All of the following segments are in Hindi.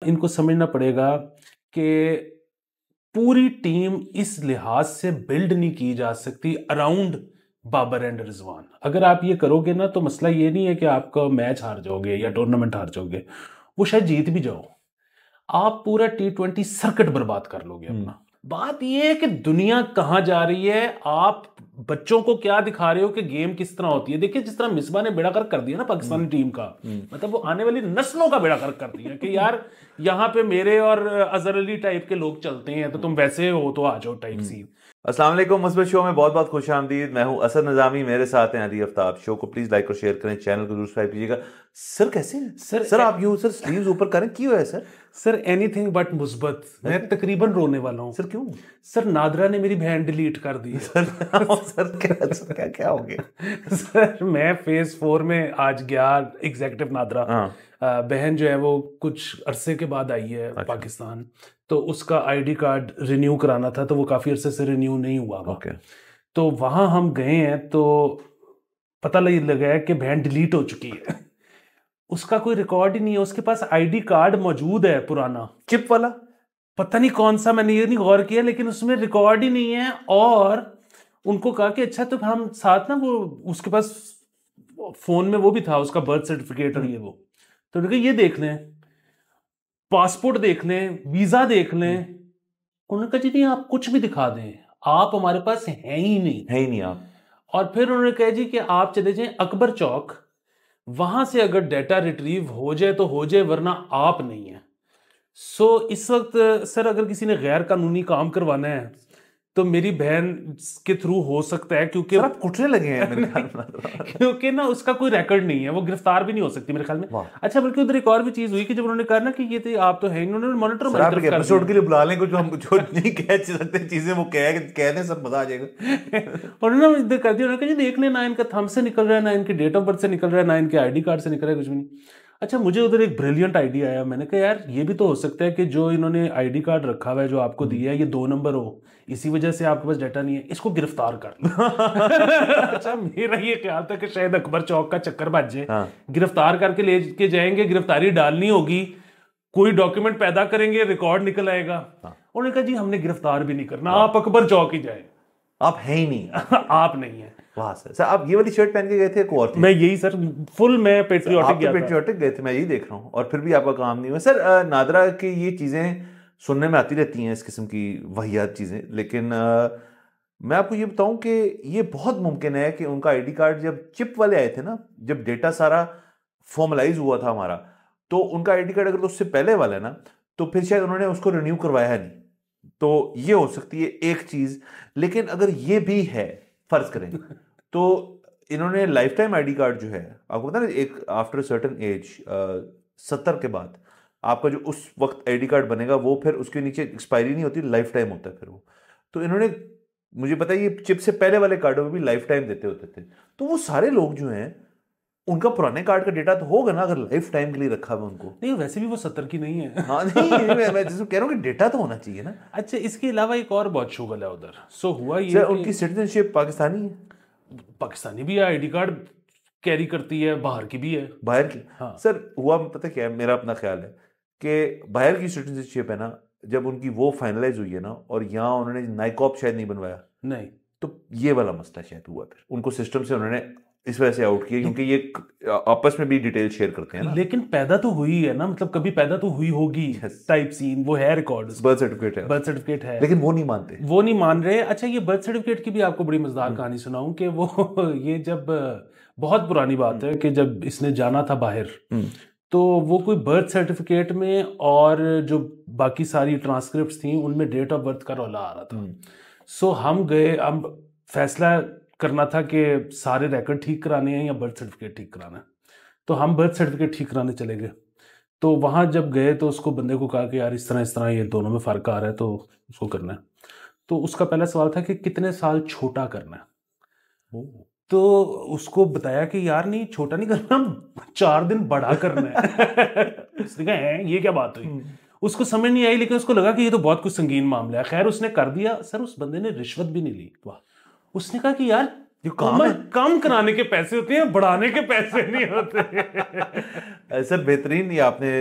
इनको समझना पड़ेगा कि पूरी टीम इस लिहाज से बिल्ड नहीं की जा सकती अराउंड बाबर एंड रिजवान। अगर आप ये करोगे ना तो मसला ये नहीं है कि आपका मैच हार जाओगे या टूर्नामेंट हार जाओगे, वो शायद जीत भी जाओ, आप पूरा T20 सर्किट बर्बाद कर लोगे अपना। बात ये है कि दुनिया कहां जा रही है, आप बच्चों को क्या दिखा रहे हो कि गेम किस तरह होती है। देखिए जिस तरह मिसबा ने बेड़ा गर्क कर दिया ना पाकिस्तानी टीम का, मतलब वो आने वाली नस्लों का बेड़ा गर्क कर दिया कि यार यहाँ पे मेरे और अजहर अली टाइप के लोग चलते हैं तो तुम वैसे हो तो आ जाओ टाइप सीन। अस्सलाम वालेकुम, मुस्बत शो में बहुत बहुत खुश आमदीद। मैं हूं असद निज़ामी, मेरे साथ हैं अली आफ्ताब। शो को प्लीज लाइक और शेयर करें, चैनल को सब्सक्राइब कीजिएगा। सर कैसे हैं? सर आप यूं सर स्लीव्स ऊपर करें, क्यों है सर? सर एनीथिंग बट मुस्बत, मैं तकरीबन रोने वाला हूँ। सर क्यों? सर नादरा ने मेरी बहन डिलीट कर दी। सर क्या क्या हो गया? सर मैं फेज 4 में आज गया, एग्जीक्यूटिव नादरा बहन जो है वो कुछ अरसे के बाद आई है पाकिस्तान, तो उसका आईडी कार्ड रिन्यू कराना था, तो वो काफी अरसे से रिन्यू नहीं हुआ हुआ। तो वहां हम गए हैं तो पता लगा है कि बहन डिलीट हो चुकी है, उसका कोई रिकॉर्ड ही नहीं है, उसके पास आईडी कार्ड मौजूद है पुराना चिप वाला, पता नहीं कौन सा, मैंने ये नहीं गौर किया, लेकिन उसमें रिकॉर्ड ही नहीं है। और उनको कहा कि अच्छा तो हम साथ ना, वो उसके पास फोन में वो भी था उसका बर्थ सर्टिफिकेट और ये वो, तो उन्होंने कहा ये देख लें, पासपोर्ट देख लें, वीजा देख लें। उन्होंने कहा जी नहीं आप कुछ भी दिखा दें, आप हमारे पास है ही नहीं आप। और फिर उन्होंने कहा जी कि आप चले जाएं अकबर चौक, वहां से अगर डाटा रिट्रीव हो जाए तो हो जाए, वरना आप नहीं है। सो इस वक्त सर अगर किसी ने गैर कानूनी काम करवाना है तो मेरी बहन के थ्रू हो सकता है, क्योंकि आप कुटने लगे हैं मेरे ख्याल में। क्योंकि ना उसका कोई रिकॉर्ड नहीं है, वो गिरफ्तार भी नहीं हो सकती मेरे ख्याल में। अच्छा बल्कि उधर एक और भी चीज हुई कि जब उन्होंने कहा ना कि ये थे आप तो है, उन्होंने मॉनिटर एपिसोड के लिए बुला लें कुछ, हम जो नहीं कह सकते चीजें वो कह दें, सब मजा आ जाएगा। उन्होंने इधर कर दिया, उन्होंने कहा देख लें ना इनका थंब से निकल रहा है, ना इनके डेट ऑफ बर्थ से निकल रहा है, ना इनके आईडी कार्ड से निकल रहा है, कुछ भी नहीं। अच्छा मुझे उधर एक ब्रिलियंट आइडिया आया, मैंने कहा यार ये भी तो हो सकता है कि जो इन्होंने आईडी कार्ड रखा हुआ है जो आपको दिया है ये 2 नंबर हो, इसी वजह से आपके पास डाटा नहीं है, इसको गिरफ्तार कर लो। अच्छा मेरा ये ख्याल था कि शायद अकबर चौक का चक्कर बच जाए, गिरफ्तार करके ले के जाएंगे, गिरफ्तारी डालनी होगी, कोई डॉक्यूमेंट पैदा करेंगे, रिकॉर्ड निकल आएगा। उन्होंने कहा जी हमने गिरफ्तार भी नहीं करना, आप अकबर चौक ही जाए, आप है ही नहीं। आप नहीं है। वाह सर आप ये वाली शर्ट पहन के गए थे? एक और मैं यही सर फुल मैं पेट्रियोटिक गया था। पेट्रियोटिक गए थे, मैं यही देख रहा हूँ, और फिर भी आपका काम नहीं हुआ। सर नादरा की ये चीजें सुनने में आती रहती हैं, इस किस्म की वाहियात चीजें, लेकिन मैं आपको ये बताऊं कि ये बहुत मुमकिन है कि उनका आईडी कार्ड जब चिप वाले आए थे ना, जब डेटा सारा फॉर्मलाइज हुआ था हमारा, तो उनका आईडी कार्ड अगर तो उससे पहले वाला है ना, तो फिर शायद उन्होंने उसको रिन्यू करवाया है नहीं, तो ये हो सकती है एक चीज। लेकिन अगर ये भी है, फर्ज करें तो इन्होंने लाइफ टाइम आईडी कार्ड जो है, आपको पता है एक आफ्टर सर्टेन एज 70 के बाद आपका जो उस वक्त आईडी कार्ड बनेगा वो फिर उसके नीचे एक्सपायरी नहीं होती, लाइफ टाइम होता है फिर वो। तो इन्होंने, मुझे पता है ये चिप से पहले वाले कार्डों में भी लाइफ टाइम देते होते थे, तो वो सारे लोग जो हैं उनका पुराने कार्ड का डेटा तो होगा ना, अगर लाइफ टाइम के लिए रखा हुआ उनको। नहीं वैसे भी वो 70 की नहीं है। हाँ नहीं मैं जिसको कह रहा हूँ कि डेटा तो होना चाहिए ना। अच्छा इसके अलावा एक और बहुत शुगल है उधर। सो हुआ ये सर उनकी सिटीजनशिप पाकिस्तानी है? पाकिस्तानी भी है, आईडी कार्ड कैरी करती है, बाहर की भी है। बाहर की? हाँ सर हुआ पता क्या है, मेरा अपना ख्याल है कि बाहर की सिटीजनशिप है ना, जब उनकी वो फाइनलाइज हुई है ना, और यहाँ उन्होंने नाइकॉप शायद नहीं बनवाया, नहीं तो ये वाला मसला शायद हुआ, फिर उनको सिस्टम से उन्होंने इस वजह से आउट किया, क्योंकि ये आपस में भी डिटेल शेयर करते हैं ना। लेकिन पैदा तो हुई है ना, मतलब कभी पैदा तो हुई होगी टाइप सीन, वो है रिकॉर्ड, बर्थ सर्टिफिकेट है, लेकिन वो नहीं मानते, वो नहीं मान रहे। अच्छा ये बर्थ सर्टिफिकेट की भी आपको बड़ी मजेदार कहानी सुनाऊं कि वो ये जब बहुत पुरानी बात है कि जब इसने जाना था बाहर, तो वो कोई बर्थ सर्टिफिकेट में और जो बाकी सारी ट्रांसक्रिप्ट थी उनमें डेट ऑफ बर्थ का रौला आ रहा था। सो हम गए, अब फैसला करना था कि सारे रिकॉर्ड ठीक कराने हैं या बर्थ सर्टिफिकेट ठीक कराना है, तो हम बर्थ सर्टिफिकेट ठीक कराने चले गए। तो वहाँ जब गए तो उसको बंदे को कहा कि यार इस तरह ये दोनों में फ़र्क आ रहा है तो उसको करना है। तो उसका पहला सवाल था कि कितने साल छोटा करना है, तो उसको बताया कि यार नहीं छोटा नहीं करना, 4 दिन बड़ा करना है। उसने कहा है ये क्या बात हुई, उसको समझ नहीं आई, लेकिन उसको लगा कि ये तो बहुत कुछ संगीन मामला है। खैर उसने कर दिया। सर उस बंदे ने रिश्वत भी नहीं ली, उसने कहा कि यार उम्र कम कराने के पैसे होते हैं, बढ़ाने के पैसे नहीं होते। सर बेहतरीन ये आपने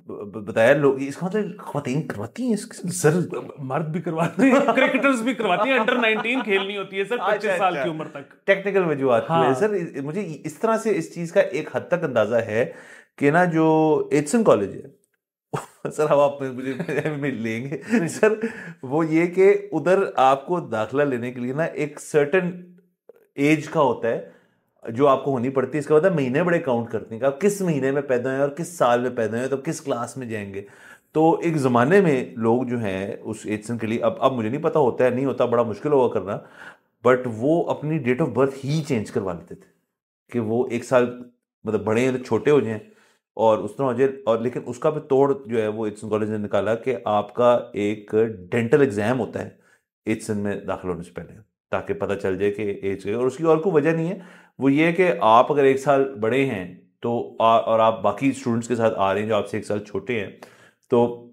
बताया। लोग इसका मतलब ख्वातीन करवाती हैं इसके सर, मर्द भी करवाते हैं, क्रिकेटर्स भी करवाती हैं, अंडर 19 खेलनी होती है सर 25 साल की उम्र तक। टेक्निकल वजूहात की वजह सर मुझे इस तरह से इस चीज का एक हद तक अंदाजा है कि ना जो एचसन कॉलेज है सर हम आप मुझे लेंगे सर, वो ये कि उधर आपको दाखिला लेने के लिए ना एक सर्टेन एज का होता है जो आपको होनी पड़ती है। इसका मतलब महीने बड़े काउंट करते हैं कि आप किस महीने में पैदा हैं और किस साल में पैदा हैं, तो किस क्लास में जाएंगे। तो एक ज़माने में लोग जो हैं उस एजसन के लिए, अब मुझे नहीं पता होता है नहीं होता, बड़ा मुश्किल होगा करना, बट वो अपनी डेट ऑफ बर्थ ही चेंज करवा लेते थे कि वो एक साल मतलब बड़े हैं तो छोटे हो जाएं और उस तरह हो जाए। और लेकिन उसका भी तोड़ जो है वो एचसन कॉलेज ने निकाला कि आपका एक डेंटल एग्जाम होता है एचसन में दाखिल होने से पहले, ताकि पता चल जाए कि एज और उसकी और कोई वजह नहीं है। वो ये है कि आप अगर एक साल बड़े हैं तो और आप बाकी स्टूडेंट्स के साथ आ रहे हैं जो आपसे एक साल छोटे हैं, तो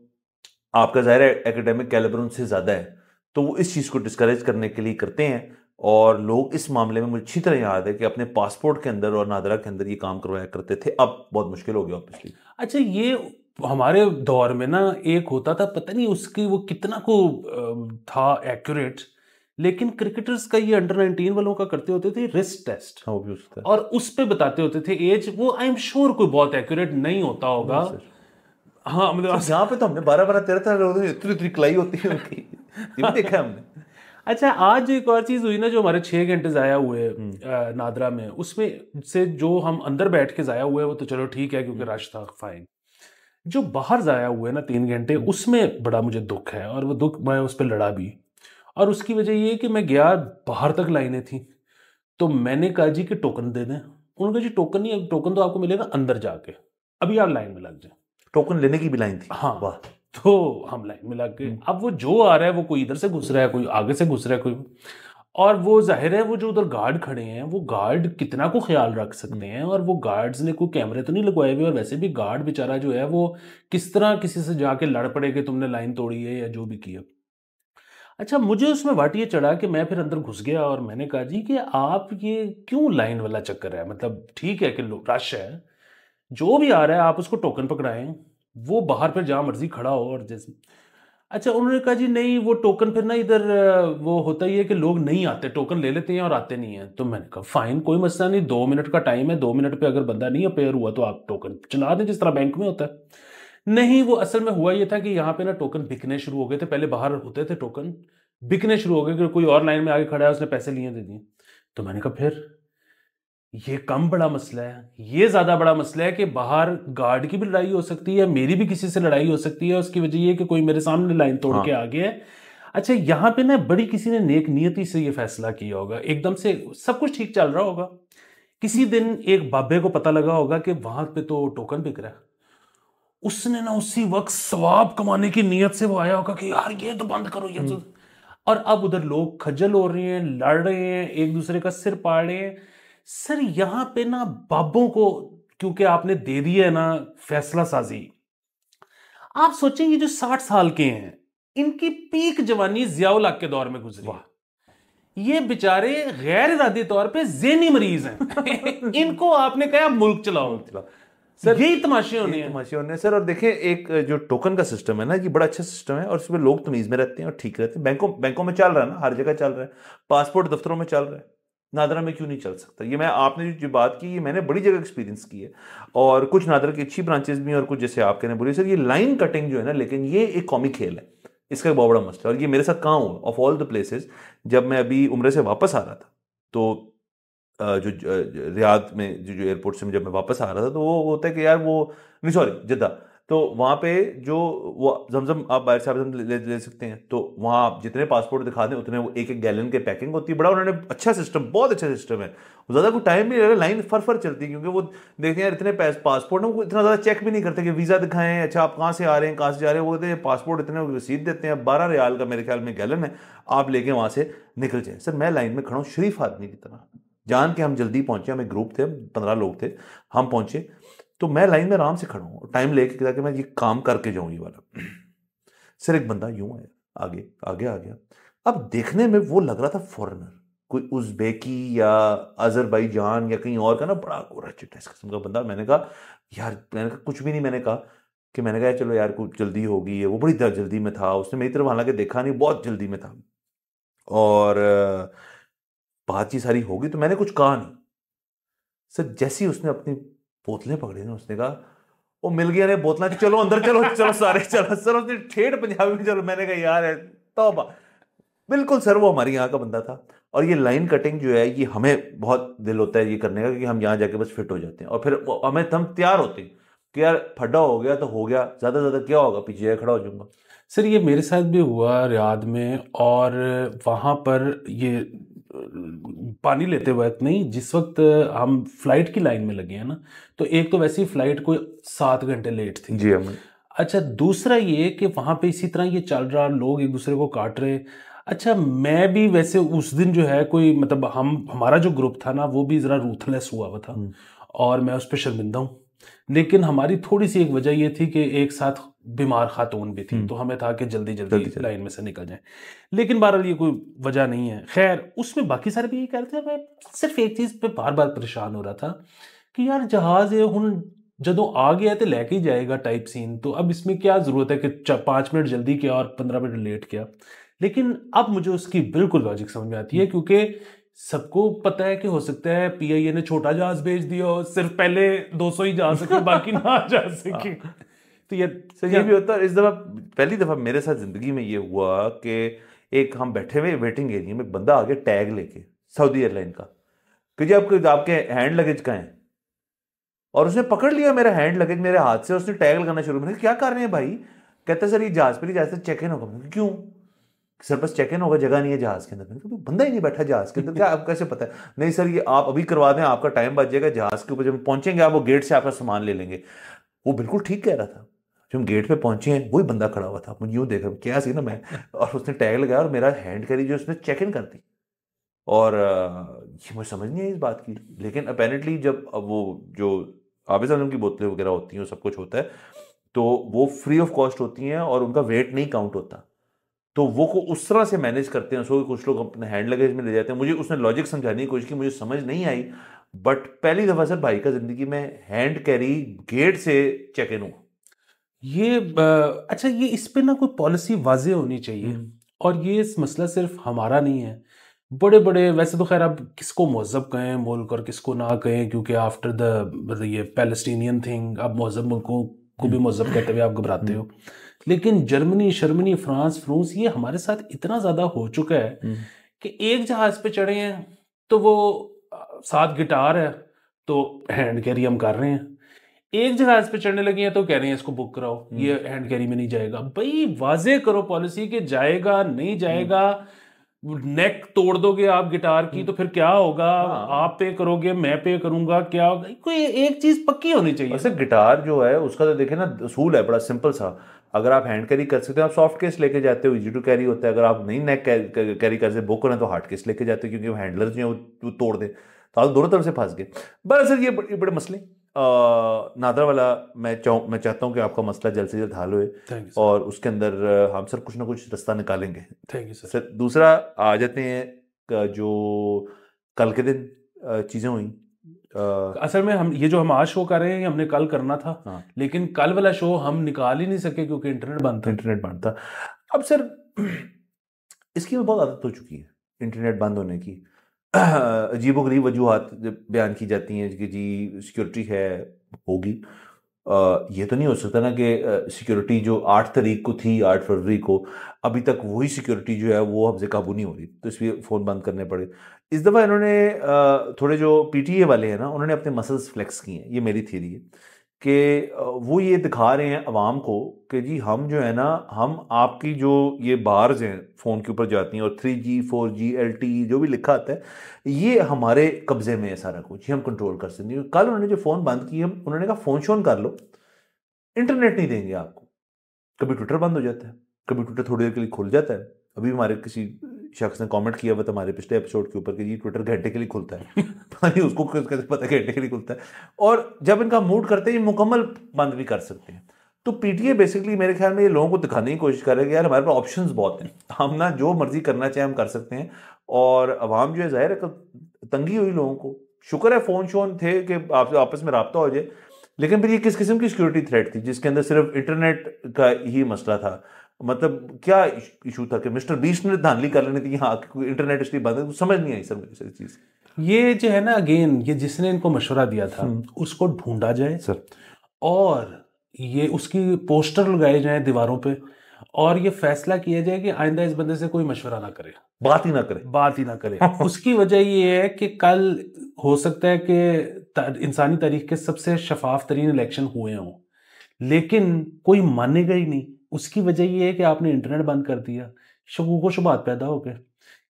आपका ज़ाहिर है एकेडमिक कैलिबर उनसे ज़्यादा है, तो वो इस चीज़ को डिस्करेज करने के लिए करते हैं। और लोग इस मामले में मुझे अच्छी तरह याद है कि अपने पासपोर्ट के अंदर और नादरा के अंदर ये काम करवाया करते थे। अब बहुत मुश्किल हो गया ऑब्वियसली। अच्छा, ये हमारे दौर में ना एक होता था, पता नहीं उसकी वो कितना को था एक्यूरेट, लेकिन क्रिकेटर्स का ये अंडर 19 वालों का करते होते थे रिस्ट टेस्ट, और उस पे बताते होते थे एज। वो आई एम श्योर कोई बहुत एक्यूरेट नहीं होता होगा। हाँ, मतलब यहाँ पे तो हमने 12-12 13 इतनी कलाई होती है उनकी, ये भी देखा हमने। अच्छा, आज जो एक और चीज हुई ना, जो हमारे 6 घंटे जाया हुए नादरा में, उसमें से जो हम अंदर बैठ के जाया हुए वो तो चलो ठीक है क्योंकि रश था, फाइन। जो बाहर जाया हुए ना 3 घंटे, उसमें बड़ा मुझे दुख है, और वो दुख मैं उस पर लड़ा भी। और उसकी वजह ये है कि मैं गया, बाहर तक लाइनें थी, तो मैंने कहा जी कि टोकन दे दें। उन्होंने कहा जी टोकन नहीं, टोकन तो आपको मिलेगा अंदर जाके, अभी आप लाइन में लग जाए। टोकन लेने की भी लाइन थी? हाँ, वाह। तो हम लाइन में लग गए। अब वो जो आ रहा है वो कोई इधर से घुस रहा है, कोई आगे से घुस रहा है, कोई, और वो जाहिर है वो जो उधर गार्ड खड़े हैं, वो गार्ड कितना को ख्याल रख सकते हैं, और वो गार्ड्स ने कोई कैमरे तो नहीं लगवाए हुए, और वैसे भी गार्ड बेचारा जो है वो किस तरह किसी से जाके लड़ पड़े कि तुमने लाइन तोड़ी है या जो भी किया। अच्छा, मुझे उसमें वाट ये चढ़ा कि मैं फिर अंदर घुस गया और मैंने कहा जी कि आप ये क्यों लाइन वाला चक्कर है, मतलब ठीक है कि रश है, जो भी आ रहा है आप उसको टोकन पकड़ाएं, वो बाहर फिर जहाँ मर्जी खड़ा हो। और जैसे, अच्छा, उन्होंने कहा जी नहीं, वो टोकन फिर ना इधर वो होता ही है कि लोग नहीं आते, टोकन ले लेते हैं और आते नहीं हैं। तो मैंने कहा फाइन, कोई मसला नहीं, 2 मिनट का टाइम है, 2 मिनट पे अगर बंदा नहीं अपेयर हुआ तो आप टोकन चला दें जिस तरह बैंक में होता है। नहीं, वो असल में हुआ ये था कि यहाँ पे ना टोकन बिकने शुरू हो गए थे। पहले बाहर होते थे टोकन, बिकने शुरू हो गए कि कोई और लाइन में आगे खड़ा है, उसने पैसे लिए दे दिए। तो मैंने कहा फिर ये कम बड़ा मसला है, ये ज्यादा बड़ा मसला है कि बाहर गार्ड की भी लड़ाई हो सकती है, मेरी भी किसी से लड़ाई हो सकती है, उसकी वजह ये कि कोई मेरे सामने लाइन तोड़ के आ गया है। अच्छा, यहाँ पे ना बड़ी किसी ने नेक नियति से ये फैसला किया होगा, एकदम से सब कुछ ठीक चल रहा होगा, किसी दिन एक बाबे को पता लगा होगा कि वहां पे तो टोकन बिक रहा है, उसने ना उसी वक्त सवाब कमाने की नीयत से वो आया होगा कि यार ये तो बंद करो, ये तो। और अब उधर लोग खज्जल हो रहे हैं, लड़ रहे हैं, एक दूसरे का सिर पाड़ रहे हैं। सर, यहां पे ना बाबों को, क्योंकि आपने दे दिया है ना फैसला साजी, आप सोचें ये जो 60 साल के हैं, इनकी पीक जवानी जियाउल हक के दौर में गुजरी, ये बेचारे गैर इरादी तौर पे ज़हनी मरीज हैं इनको आपने कहा मुल्क चलाओ। सर, यही तमाशे होने हैं सर। और देखिए, एक जो टोकन का सिस्टम है ना, ये बड़ा अच्छा सिस्टम है, और इसमें लोग तमीज में रहते हैं और ठीक रहते हैं। बैंकों में चल रहा है ना, हर जगह चल रहा है, पासपोर्ट दफ्तरों में चल रहा है, नादरा में क्यों नहीं चल सकता? ये मैं, आपने जो बात की, ये मैंने बड़ी जगह एक्सपीरियंस की है, और कुछ नादरा की अच्छी ब्रांचेस भी हैं और कुछ जैसे आप कहने बोलिए सर, ये लाइन कटिंग जो है ना, लेकिन ये एक कौमी खेल है, इसका एक बहुत बड़ा मसला है। और ये मेरे साथ कहाँ हुआ, ऑफ ऑल द प्लेसेस, जब मैं अभी उम्रे से वापस आ रहा था, तो जो रियाद में जो एयरपोर्ट से जब मैं वापस आ रहा था, तो वो होता है कि यार वो, नहीं सॉरी, जिद्दा, तो वहाँ पे जो वो जमजम आप बाहर से आप ले सकते हैं, तो वहाँ आप जितने पासपोर्ट दिखा दें उतने वो 1-1 गैलन के पैकिंग होती है। बड़ा उन्होंने अच्छा सिस्टम, बहुत अच्छा सिस्टम है, ज़्यादा कोई टाइम नहीं लग रहा, लाइन फर चलती है, क्योंकि वो देखते हैं यार इतने पासपोर्ट ना, वो इतना ज़्यादा चेक भी नहीं करते कि वीज़ा दिखाएं, अच्छा आप कहाँ से आ रहे हैं, कहाँ से जा रहे हैं, वो कहते हैं पासपोर्ट इतने रसीद देते हैं, 12 रियाल का मेरे ख्याल में गैलन है, आप लेके वहाँ से निकल जाए। सर, मैं लाइन में खड़ा हूँ शरीफ आदमी की तरह, जान के हम जल्दी पहुंचे, हम एक ग्रुप थे, 15 लोग थे, हम पहुंचे, तो मैं लाइन में आराम से खड़ा हूँ, टाइम लेके ताकि मैं ये काम करके जाऊँ ये वाला। सर, एक बंदा यूं है, आगे आगे आ गया, अब देखने में वो लग रहा था फॉरेनर, कोई उज़्बेकी या अजरबैजान या कहीं और का ना बड़ा गोरा चिट्टा इस किस्म का बंदा। मैंने कहा यार, मैंने कहा कुछ भी नहीं, मैंने कहा कि मैंने कहा चलो यार कुछ जल्दी होगी है। वो बड़ी जल्दी में था, उसने मेरी तरफ हालांकि देखा नहीं, बहुत जल्दी में था। और बातचीत सारी होगी तो मैंने कुछ कहा नहीं। सर जैसे ही उसने अपनी बोतलें पकड़ी ना, उसने कहा वो मिल गया ने बोतलें, चलो अंदर चलो चलो सारे चलो। सर उसने ठेठ पंजाबी में चलो। मैंने कहा यार है तौबा। बिल्कुल सर वो हमारी यहाँ का बंदा था। और ये लाइन कटिंग जो है ये हमें बहुत दिल होता है ये करने का, क्योंकि हम यहाँ जाके बस फिट हो जाते हैं और फिर हम तैयार होते हैं कि यार फड्डा हो गया तो हो गया, ज्यादा ज्यादा क्या होगा, पीछे जाके खड़ा हो जाऊंगा। सर ये मेरे साथ भी हुआ रियाद में, और वहाँ पर ये पानी लेते वक्त नहीं, जिस वक्त हम फ्लाइट की लाइन में लगे हैं ना, तो एक तो वैसे ही फ्लाइट कोई 7 घंटे लेट थी जी हमें। अच्छा, दूसरा ये कि वहाँ पे इसी तरह ये चल रहा, लोग एक दूसरे को काट रहे। अच्छा, मैं भी वैसे उस दिन जो है कोई मतलब हमारा जो ग्रुप था ना वो भी ज़रा रूथलेस हुआ हुआ था, और मैं उस पर शर्मिंदा हूँ। लेकिन हमारी थोड़ी सी एक वजह ये थी कि एक साथ बीमार खातून भी थी, तो हमें था कि जल्दी जल्दी लाइन में से निकल जाए। लेकिन बहरहाल ये कोई वजह नहीं है। खैर उसमें बाकी सारे भी यही कह रहे थे। मैं सिर्फ एक चीज़ पे बार बार परेशान हो रहा था कि यार जहाज़ है हुन जदों आ गया तो लेके ही जाएगा टाइप सीन, तो अब इसमें क्या ज़रूरत है कि 5 मिनट जल्दी किया और 15 मिनट लेट किया। लेकिन अब मुझे उसकी बिल्कुल लॉजिक समझ में आती है, क्योंकि सबको पता है कि हो सकता है पीआईए ने छोटा जहाज भेज दिया हो, सिर्फ पहले 200 ही जा सके बाकी ना जा सके। तो ये भी होता है। इस दफा पहली दफा मेरे साथ जिंदगी में ये हुआ कि एक हम बैठे हुए वेटिंग एरिया में, बंदा आ गया टैग लेके सऊदी एयरलाइन का कि जी आपके हैंड लगेज कहाँ है, और उसने पकड़ लिया मेरा हैंड लगेज मेरे हाथ से, उसने टैग लगाना शुरू। मैंने क्या कर रहे हैं भाई? कहता सर ये जहाज पर ही जहाज से चेक इन होगा। क्यों सर? बस चेक इन होगा, जगह नहीं है जहाज के अंदर। तो बंदा ही नहीं बैठा जहाज के अंदर, क्या आप कैसे पता है? नहीं सर ये आप अभी करवा दें, आपका टाइम बच जाएगा, जहाज के ऊपर जब पहुंचेंगे आप वो गेट से आपका सामान ले लेंगे। वो बिल्कुल ठीक कह रहा था। जब हम गेट पे पहुंचे हैं वही बंदा खड़ा हुआ था, मुझे यूं देख रहा क्या सी ना मैं, और उसने टैग लगाया और मेरा हैंड कैरी जो उसने चेक इन कर दी। और ये मुझे समझ नहीं आई इस बात की। लेकिन अपेरेंटली जब अब वो जो आबिद आजम की बोतलें वगैरह होती हैं, सब कुछ होता है, तो वो फ्री ऑफ कॉस्ट होती हैं और उनका वेट नहीं काउंट होता। तो वो को उस तरह से मैनेज करते हैं उसको, कुछ लोग अपने हैंड लगेज में ले जाते हैं। मुझे उसने लॉजिक समझाने की कोशिश की, मुझे समझ नहीं आई। बट पहली दफा सर भाई का जिंदगी में हैंड कैरी गेट से चेक इन हुआ। ये अच्छा, ये इस पे ना कोई पॉलिसी वाजे होनी चाहिए। और ये इस मसला सिर्फ हमारा नहीं है, बड़े बड़े, वैसे तो खैर अब किसको महज़ब कहें मुल्क और किसको ना कहें, क्योंकि आफ्टर द ये पैलेस्टीनियन थिंग अब महज़ब मुल्कों को भी महज़ब कहते हुए आप घबराते हो। लेकिन जर्मनी शर्मनी फ्रांस फ्रूंस ये हमारे साथ इतना ज़्यादा हो चुका है कि एक जहाज़ पे चढ़े हैं तो वो साथ गिटार है तो हैंड कैरी हम कर रहे हैं, एक जहाज पे चढ़ने लगी हैं तो कह रहे हैं इसको बुक कराओ, ये हैंड कैरी में नहीं जाएगा। भाई वाजे करो पॉलिसी कि जाएगा नहीं जाएगा। नेक तोड़ दोगे आप गिटार की तो फिर क्या होगा? आप पे करोगे, मैं पे करूंगा, क्या होगा? कोई एक चीज पक्की होनी चाहिए। वैसे गिटार जो है उसका तो देखे ना असूल है बड़ा सिंपल सा। अगर आप हैंड कैरी कर सकते हो आप सॉफ्ट केस लेके जाते हो, इजी टू कैरी होता है। अगर आप नहीं नेक कैरी कर सकते बुक करें तो हार्ड केस लेके जाते हो, क्योंकि वो हैंडलर जो है वो तोड़ दे, तो आप दोनों तरफ से फंस गए। बस सर ये बड़े मसले। नादरा वाला मैं चाहता हूँ कि आपका मसला जल्द से जल्द हल हुए और उसके अंदर हम सर कुछ ना कुछ रास्ता निकालेंगे। Thank you sir. दूसरा आ जाते हैं जो कल के दिन चीज़ें हुई। असल में हम ये जो हम आज शो कर रहे हैं हमने कल करना था, लेकिन कल वाला शो हम निकाल ही नहीं सके क्योंकि इंटरनेट बंद था। अब सर इसकी बहुत आदत हो चुकी है इंटरनेट बंद होने की। अजीबोगरीब वजूहात बयान की जाती हैं कि जी सिक्योरिटी है, होगी। ये तो नहीं हो सकता ना कि सिक्योरिटी जो 8 तारीख को थी, 8 फरवरी को, अभी तक वही सिक्योरिटी जो है वो हमसे काबू नहीं हो रही, तो इसलिए फ़ोन बंद करने पड़े। इस दफ़ा इन्होंने थोड़े जो पीटीए वाले हैं ना उन्होंने अपने मसल्स फ्लेक्स किए हैं। ये मेरी थ्योरी है कि वो ये दिखा रहे हैं अवाम को कि जी हम जो है ना, हम आपकी जो ये बार्स हैं फ़ोन के ऊपर जाती हैं और 3G 4G LTE जो भी लिखा आता है ये हमारे कब्जे में है सारा कुछ, ये हम कंट्रोल कर सकते हैं। कल उन्होंने जो फ़ोन बंद किए उन्होंने कहा फ़ोन शोन कर लो, इंटरनेट नहीं देंगे आपको। कभी ट्विटर बंद हो जाता है, कभी ट्विटर थोड़ी देर के लिए खुल जाता है। अभी हमारे किसी शख्स ने कमेंट किया हुआ था हमारे पिछले एपिसोड के ऊपर कि जी ट्विटर घंटे के लिए खुलता है। पता नहीं उसको कैसे पता है घंटे के लिए खुलता है। और जब इनका मूड करते हैं मुकम्मल बंद भी कर सकते हैं। तो पीटीए बेसिकली मेरे ख्याल में ये लोगों को दिखाने की कोशिश कर रहे हैं कि यार हमारे पास ऑप्शंस बहुत हैं, हम ना जो मर्जी करना चाहे हम कर सकते हैं। और अवाम जो है जाहिर है तंगी हुई लोगों को, शुक्र है फोन शोन थे कि आपसे आपस में रब्ता हो जाए, लेकिन फिर ये किस किस्म की सिक्योरिटी थ्रेट थी जिसके अंदर सिर्फ इंटरनेट का ही मसला था? मतलब क्या इशू था कि मिस्टर बीस्ट ने धांधली कर लेनी थी, हाँ इंटरनेट इसलिए बंद है? तो समझ नहीं आई सर मुझे सारी चीज। ये जो है ना, अगेन ये जिसने इनको मशवरा दिया था उसको ढूंढा जाए सर और ये उसकी पोस्टर लगाए जाए दीवारों पे, और ये फैसला किया जाए कि आइंदा इस बंदे से कोई मशवरा ना करे, बात ही ना करे, बात ही ना करे। उसकी वजह ये है कि कल हो सकता है कि इंसानी तारीख के सबसे शफाफ तरीन इलेक्शन हुए हों, लेकिन कोई मानेगा ही नहीं। उसकी वजह ये है कि आपने इंटरनेट बंद कर दिया, शकूक शुबहात पैदा हो गए।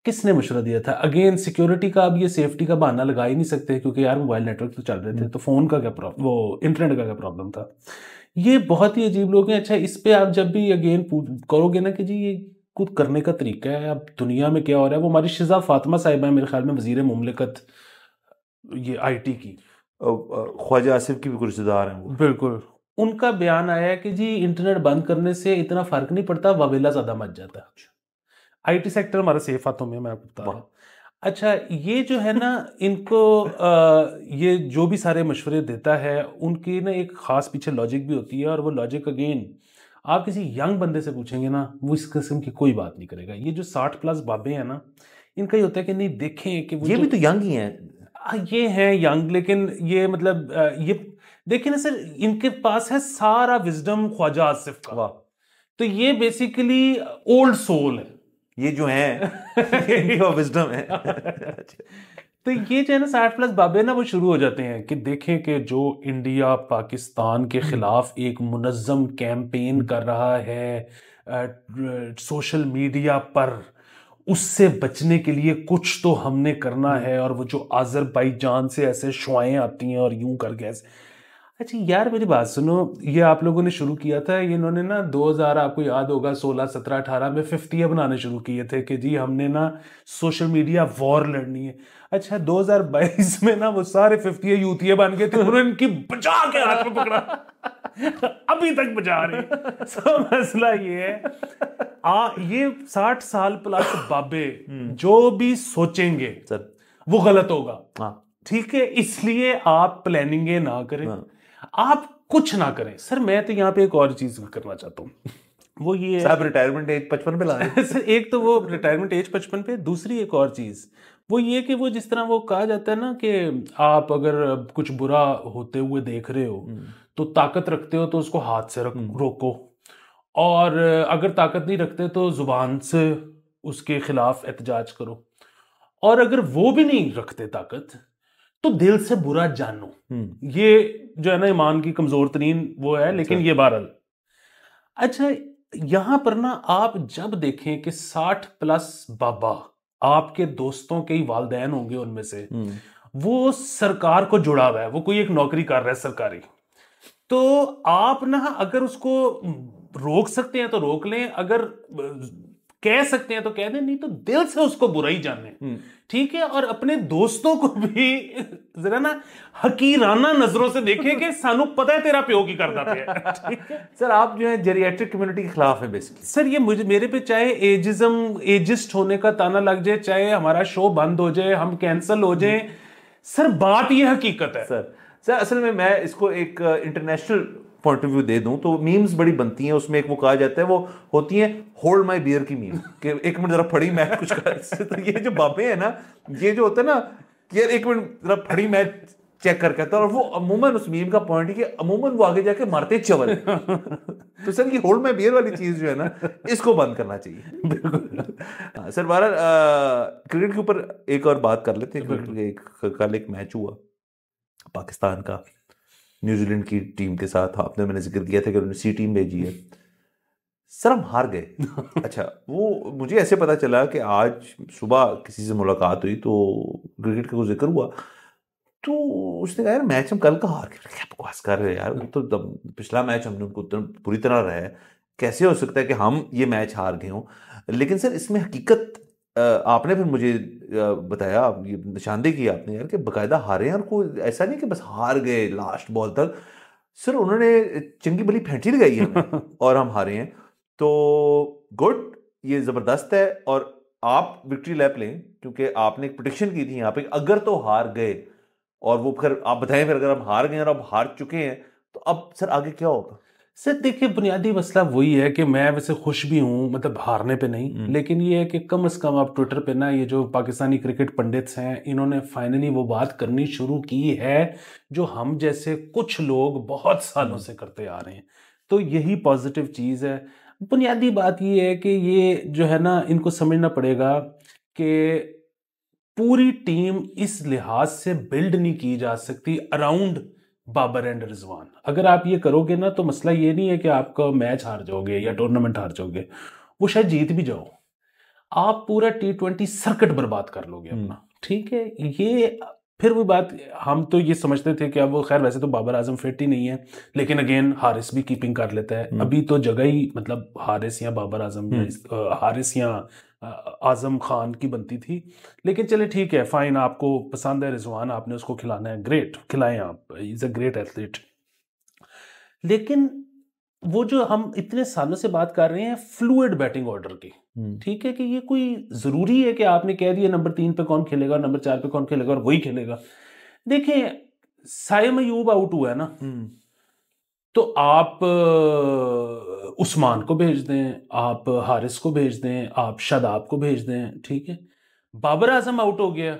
किसने मशवरा दिया था? अगेन सिक्योरिटी का अब ये सेफ्टी का बहाना लगा ही नहीं सकते, क्योंकि यार मोबाइल नेटवर्क तो चल रहे थे, तो फोन का क्या प्रॉब्लम, वो इंटरनेट का क्या प्रॉब्लम था? ये बहुत ही अजीब लोग हैं। अच्छा, इस पे आप जब भी अगेन करोगे ना कि जी ये कुछ करने का तरीका है, अब दुनिया में क्या हो रहा है, वो हमारी शिजा फातिमा साहिबा है मेरे ख्याल में, वजीर मुमलिकत ये आईटी की, ख्वाजा आसिफ की भी कुछ रिश्तेदार हैं वो। बिल्कुल, उनका बयान आया है कि जी इंटरनेट बंद करने से इतना फर्क नहीं पड़ता, वावेला ज्यादा मच जाता है। आईटी सेक्टर हमारा सेफ हाथों में, मैं आपको बता रहा हूँ। अच्छा, ये जो है ना इनको ये जो भी सारे मशवरे देता है उनकी ना एक खास पीछे लॉजिक भी होती है, और वो लॉजिक अगेन आप किसी यंग बंदे से पूछेंगे ना, वो इस किस्म की कोई बात नहीं करेगा। ये जो 60+ बाबे हैं ना, इनका ये होता है कि नहीं देखें कि ये भी तो यंग ही हैं। ये हैं यंग, लेकिन ये मतलब ये देखिए ना सर, इनके पास है सारा विजडम ख्वाजा आसिफ का। तो ये बेसिकली ओल्ड सोल है, ये जो है ये विजडम है। तो ये जो है ना 60+ बाबे ना वो शुरू हो जाते हैं कि देखें कि जो इंडिया पाकिस्तान के खिलाफ एक मुनज़्ज़म कैंपेन कर रहा है सोशल मीडिया पर, उससे बचने के लिए कुछ तो हमने करना है। और वो जो आज़रबाईजान से ऐसे शुआएं आती हैं और यूं करके ऐसे। अच्छा यार मेरी बात सुनो, ये आप लोगों ने शुरू किया था, ये इन्होंने ना 2000 आपको याद होगा 16 17 18 में 50 बनाने शुरू किए थे कि जी हमने ना सोशल मीडिया वॉर लड़नी है। अच्छा 2022 में ना वो सारे 50 यूथिये बन गए थे, उन्होंने इनकी बचा के हाथ में पकड़ा, अभी तक बचा रही। सो मसला ये है, ये 60 साल प्लस बाबे जो भी सोचेंगे सर वो गलत होगा, ठीक है? इसलिए आप प्लानिंग ना करें, आप कुछ ना करें। सर मैं तो यहाँ पे एक और चीज करना चाहता हूँ, वो ये साहब रिटायरमेंट एज 55 पे ला रहे हैं। सर एक तो वो रिटायरमेंट एज 55 पे, दूसरी एक और चीज वो ये कि वो जिस तरह वो कहा जाता है ना कि आप अगर कुछ बुरा होते हुए देख रहे हो तो ताकत रखते हो तो उसको हाथ से रोको, और अगर ताकत नहीं रखते तो जुबान से उसके खिलाफ एहतजाज करो, और अगर वो भी नहीं रखते ताकत तो दिल से बुरा जानो। ये जो है ना ईमान की कमजोर तरीन वो है, लेकिन ये बहरहाल। अच्छा यहां पर ना आप जब देखें कि 60+ बाबा आपके दोस्तों के ही वालदैन होंगे उनमें से, वो सरकार को जुड़ा हुआ है, वो कोई एक नौकरी कर रहा है सरकारी, तो आप ना अगर उसको रोक सकते हैं तो रोक लें, अगर कह सकते हैं तो कह दें, नहीं तो दिल से उसको बुरा ही जाने, ठीक है? और अपने दोस्तों को भी जरा ना हकीराना नजरों से देखें कि सानू पता है तेरा प्यो की करता था, ठीक है? सर आप जो है जेरिएट्रिक कम्युनिटी के खिलाफ है बेसिकली। सर ये मुझे मेरे पे चाहे एजिस्ट होने का ताना लग जाए, चाहे हमारा शो बंद हो जाए, हम कैंसिल हो जाए, सर बात ये हकीकत है। सर असल में मैं इसको एक इंटरनेशनल पॉइंट ऑफ व्यू दे दूं तो मीम्स बड़ी बनती हैं, उसमें एक वो कहा जाता है, वो होती है होल्ड माय बियर की मीम, कि एक मिनट जरा फड़ी मैं कुछ कर। तो ये जो बाबे हैं ना, ये जो होता है ना कि यार एक मिनट जरा फड़ी मैं चेक कर कहता है, और वो अमूमन उस मीम का पॉइंट है कि अमूमन वो आगे जाके मारते चवल। तो सर ये होल्ड माय बियर वाली चीज जो है ना, इसको बंद करना चाहिए। बिल्कुल सर। बहरहाल क्रिकेट के ऊपर एक और बात कर लेते हैं। कल एक मैच हुआ पाकिस्तान का न्यूजीलैंड की टीम के साथ, आपने मैंने जिक्र किया था कि उन्होंने सी टीम भेजी है, सर हम हार गए। अच्छा वो मुझे ऐसे पता चला कि आज सुबह किसी से मुलाकात हुई तो क्रिकेट का कुछ जिक्र हुआ, तो उसने कहा यार मैच हम कल का हार गए। क्या बकवास कर रहे हैं यार, तो पिछला मैच हमने उनको पूरी तरह रहा है, कैसे हो सकता है कि हम ये मैच हार गए हों? लेकिन सर इसमें हकीकत आपने फिर मुझे बताया, ये निशानदेही की आपने यार कि बाकायदा हारे हैं, और कोई ऐसा नहीं कि बस हार गए लास्ट बॉल तक। सर उन्होंने चंगी भली फेंटी लगाई है हमें और हम हारे हैं, तो गुड, ये जबरदस्त है। और आप विक्ट्री लैप लें क्योंकि आपने एक प्रेडिक्शन की थी यहाँ पे, अगर तो हार गए, और वो फिर आप बताएं फिर अगर हम हार गए और अब हार चुके हैं तो अब सर आगे क्या होगा? सर देखिए, बुनियादी मसला वही है कि मैं वैसे खुश भी हूं, मतलब हारने पे नहीं, लेकिन ये है कि कम से कम आप ट्विटर पे ना, ये जो पाकिस्तानी क्रिकेट पंडित्स हैं, इन्होंने फाइनली वो बात करनी शुरू की है जो हम जैसे कुछ लोग बहुत सालों से करते आ रहे हैं। तो यही पॉजिटिव चीज़ है। बुनियादी बात ये है कि ये जो है ना, इनको समझना पड़ेगा कि पूरी टीम इस लिहाज से बिल्ड नहीं की जा सकती अराउंड बाबर एंड रिजवान। अगर आप ये करोगे ना, तो मसला ये नहीं है कि आपका मैच हार जाओगे या टूर्नामेंट हार जाओगे, वो शायद जीत भी जाओ, आप पूरा T20 सर्किट बर्बाद कर लोगे अपना। ठीक है, ये फिर वो बात, हम तो ये समझते थे कि अब वो, खैर वैसे तो बाबर आजम फिट ही नहीं है, लेकिन अगेन हारिस भी कीपिंग कर लेता है। अभी तो जगह ही मतलब हारिस या बाबर आजम या हारिस या आजम खान की बनती थी। लेकिन चले ठीक है, फाइन, आपको पसंद है रिजवान, आपने उसको खिलाना है, ग्रेट, खिलाएं आप, इज अ ग्रेट एथलीट। लेकिन वो जो हम इतने सालों से बात कर रहे हैं फ्लूइड बैटिंग ऑर्डर की, ठीक है, कि ये कोई जरूरी है कि आपने कह दिया नंबर 3 पे कौन खेलेगा, नंबर 4 पे कौन खेलेगा और वही खेलेगा। देखिए, साइम अयूब आउट हुआ है ना, तो आप उस्मान को भेज दें, आप हारिस को भेज दें, आप शादाब को भेज दें, ठीक है। बाबर आजम आउट हो गया,